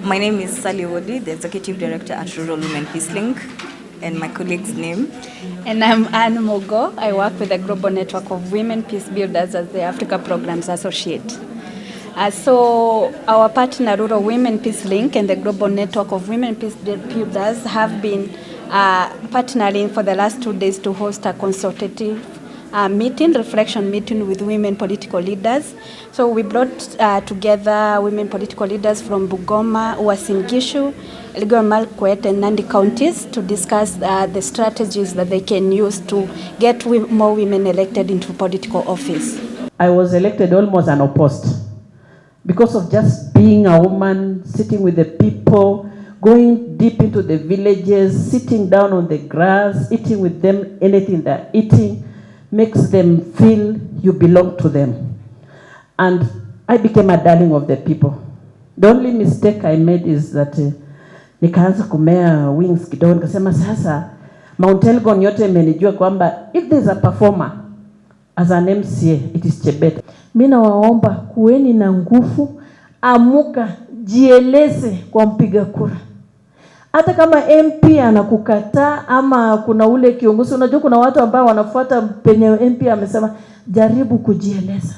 My name is Sally Wodi, the Executive Director at Rural Women Peace Link, and my colleague's name. And I'm Anne Mogo. I work with the Global Network of Women Peace Builders as the Africa Programs Associate. So our partner Rural Women Peace Link and the Global Network of Women Peace Builders have been partnering for the last 2 days to host a consultative reflection meeting with women political leaders. So we brought together women political leaders from Bungoma, Uasin Gishu, Elgeyo Marakwet and Nandi counties to discuss the strategies that they can use to get more women elected into political office. I was elected almost unopposed because of just being a woman, sitting with the people, going deep into the villages, sitting down on the grass, eating with them anything they're eating, makes them feel you belong to them. And I became a darling of the people. The only mistake I made is that nikaanza kumea wings kidogo, nikasema sasa Mount Elgon yote imenijua kwamba if there's a performer as an MCA, it is Chebet. Mimi nawaomba kuweni na nguvu, amuka, jieleze kwa mpiga kura. Hata kama MP anakukataa ama kuna ule kiongozi, unajua kuna watu ambao wanafuata penye MP amesema, jaribu kujieleza.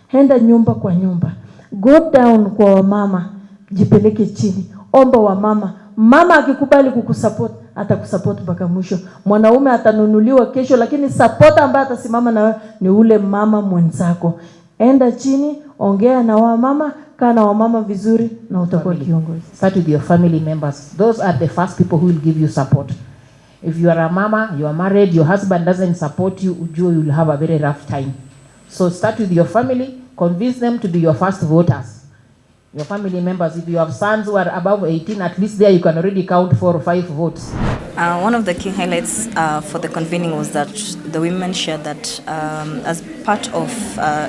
Henda nyumba kwa nyumba. Go down kwa wamama, jipeleke chini. Omba wamama. Mama akikubali kukusupport, atakusupport mpaka mwisho. Mwanaume atanunuliwa kesho, lakini support ambaye atasimama na ni ule mama mwenzako. Enda chini, ongea na wamama, kana wamama vizuri na utakuwa kiongozi. Start with your family members. Those are the first people who will give you support. If you are a mama, you are married, your husband doesn't support you, you will have a very rough time. So start with your family, convince them to be your first voters. Your family members, if you have sons who are above 18, at least there you can already count 4 or 5 votes. One of the key highlights for the convening was that the women shared that as part of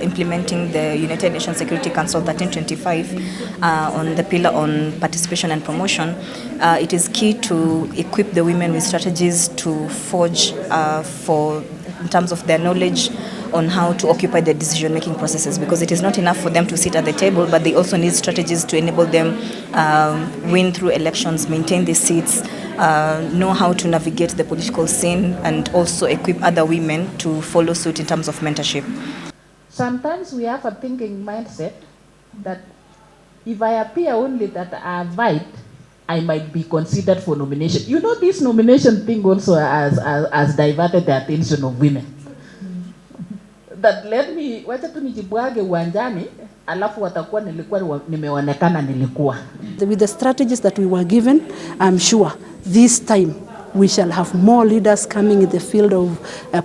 implementing the United Nations Security Council 1325 on the pillar on participation and promotion, it is key to equip the women with strategies to forge in terms of their knowledge on how to occupy the decision-making processes, because it is not enough for them to sit at the table, but they also need strategies to enable them win through elections, maintain the seats, know how to navigate the political scene, and also equip other women to follow suit in terms of mentorship. Sometimes we have a thinking mindset that if I appear only that I invite, I might be considered for nomination. You know, this nomination thing also has diverted the attention of women. That wacha tu nijibwage uwanjani alafu watakuwa nilikuwa nimeonekana nilikuwa. With the strategies that we were given, I'm sure this time we shall have more leaders coming in the field of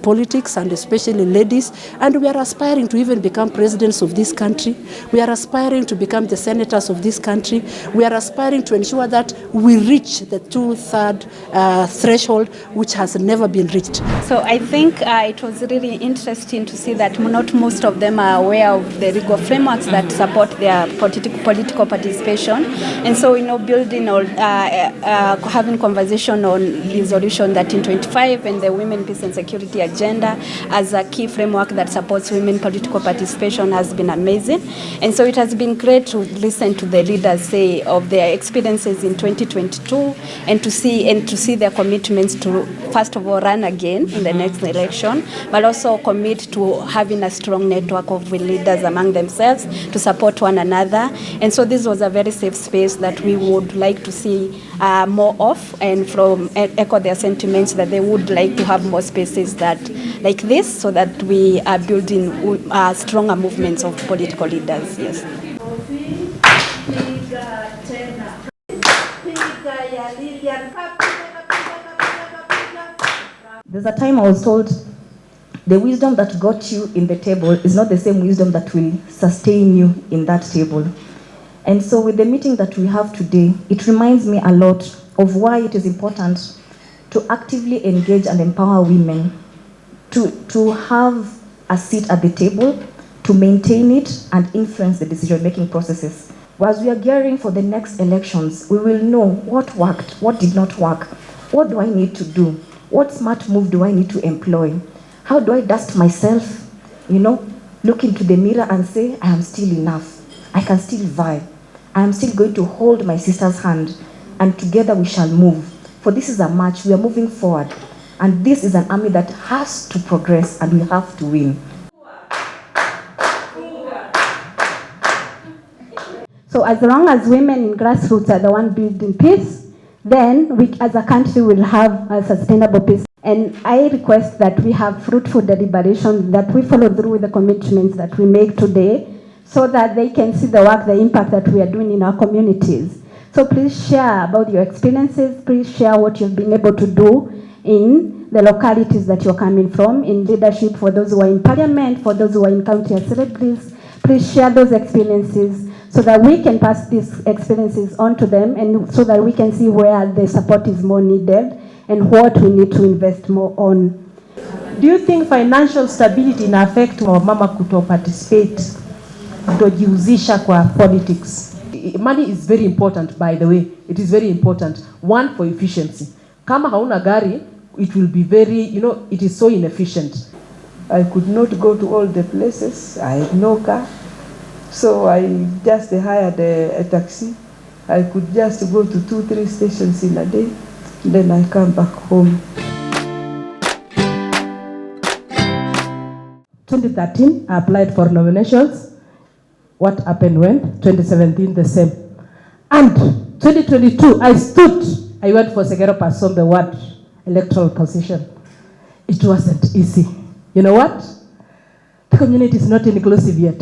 politics, and especially ladies. And we are aspiring to even become presidents of this country. We are aspiring to become the senators of this country. We are aspiring to ensure that we reach the 2/3 threshold, which has never been reached. So I think it was really interesting to see that not most of them are aware of the legal frameworks that support their political participation. And so, building or having conversation on Resolution 1325 and the Women, Peace and Security Agenda as a key framework that supports women political participation has been amazing. And so it has been great to listen to the leaders say of their experiences in 2022 and to see their commitments to, first of all, run again in the next election, but also commit to having a strong network of leaders among themselves to support one another. And so this was a very safe space that we would like to see more of, and from echo their sentiments that they would like to have more spaces like this, so that we are building stronger movements of political leaders. Yes. There's a time I was told the wisdom that got you in the table is not the same wisdom that will sustain you in that table. And so with the meeting that we have today, it reminds me a lot of why it is important to actively engage and empower women to have a seat at the table, to maintain it and influence the decision-making processes. As we are gearing for the next elections, we will know what worked, what did not work, what do I need to do, what smart move do I need to employ, how do I dust myself, look into the mirror and say, I am still enough, I can still vie, I am still going to hold my sister's hand, and together we shall move. For this is a march, we are moving forward. And this is an army that has to progress, and we have to win. So as long as women in grassroots are the one building peace, then we as a country will have a sustainable peace. And I request that we have fruitful deliberation, that we follow through with the commitments that we make today, so that they can see the work, the impact that we are doing in our communities. So please share about your experiences, please share what you've been able to do in the localities that you're coming from, in leadership, for those who are in parliament, for those who are in county assemblies. Please share those experiences so that we can pass these experiences on to them, and so that we can see where the support is more needed and what we need to invest more on. Do you think financial stability ina affect wamama kuto participate, kutojihusisha kwa politics? Money is very important, by the way. It is very important. One, for efficiency. Kama hauna gari, it will be very, it is so inefficient. I could not go to all the places. I had no car. So I just hired a taxi. I could just go to 2-3 stations in a day. Then I come back home. 2013, I applied for nominations. What happened when? 2017, the same. And 2022, I went for Segero Pasombe Ward electoral position. It wasn't easy. You know what? The community is not inclusive yet.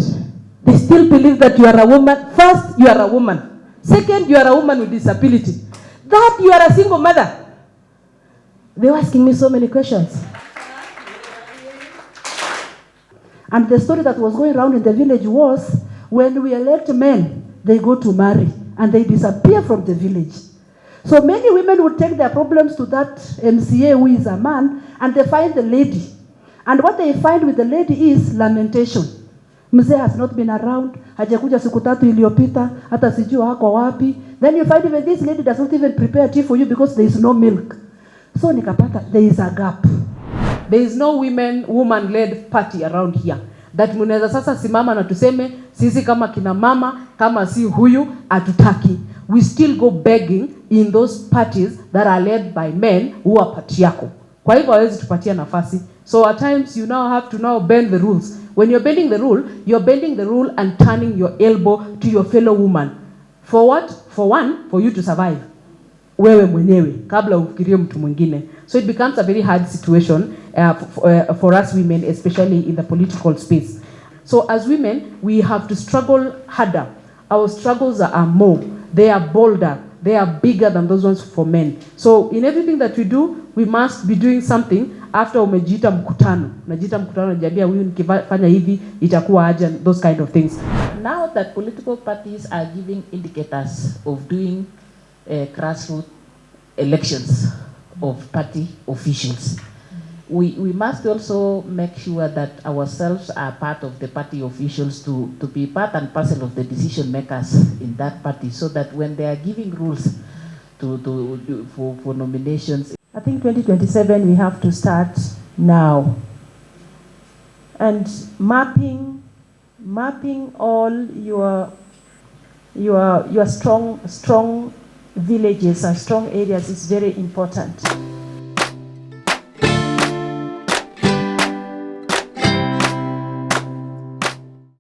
They still believe that you are a woman. First, you are a woman. Second, you are a woman with disability. Third, you are a single mother. They were asking me so many questions. And the story that was going around in the village was, when we elect men, they go to marry and they disappear from the village. So many women would take their problems to that MCA who is a man, and they find the lady. And what they find with the lady is lamentation. Mzee has not been around, hajakuja siku 3 iliyopita, hata sijui hako wapi. Then you find even this lady does not even prepare tea for you because there is no milk. So nikapata, there is a gap. There is no woman-led party around here. That munaweza sasa simama na tuseme, sisi kama kina mama, kama si huyu, atutaki. We still go begging in those parties that are led by men who are patriarchal. Kwa hivyo hawezi tupatia nafasi. So at times you now have to now bend the rules. When you're bending the rule, you're bending the rule and turning your elbow to your fellow woman. For what? For one, for you to survive. Wewe mwenyewe, kabla ufikirie mtu mwingine. So it becomes a very hard situation for us women, especially in the political space. So as women, we have to struggle harder. Our struggles are more. They are bolder. They are bigger than those ones for men. So in everything that we do, we must be doing something after umejiita mkutano. Unajiita mkutano, unajambia huyu nikifanya hivi itakuwa aje, those kind of things. Now that political parties are giving indicators of doing grassroots elections of party officials, we must also make sure that ourselves are part of the party officials to be part and parcel of the decision makers in that party, so that when they are giving rules for nominations. I think 2027 we have to start now. And mapping all your strong villages and strong areas is very important.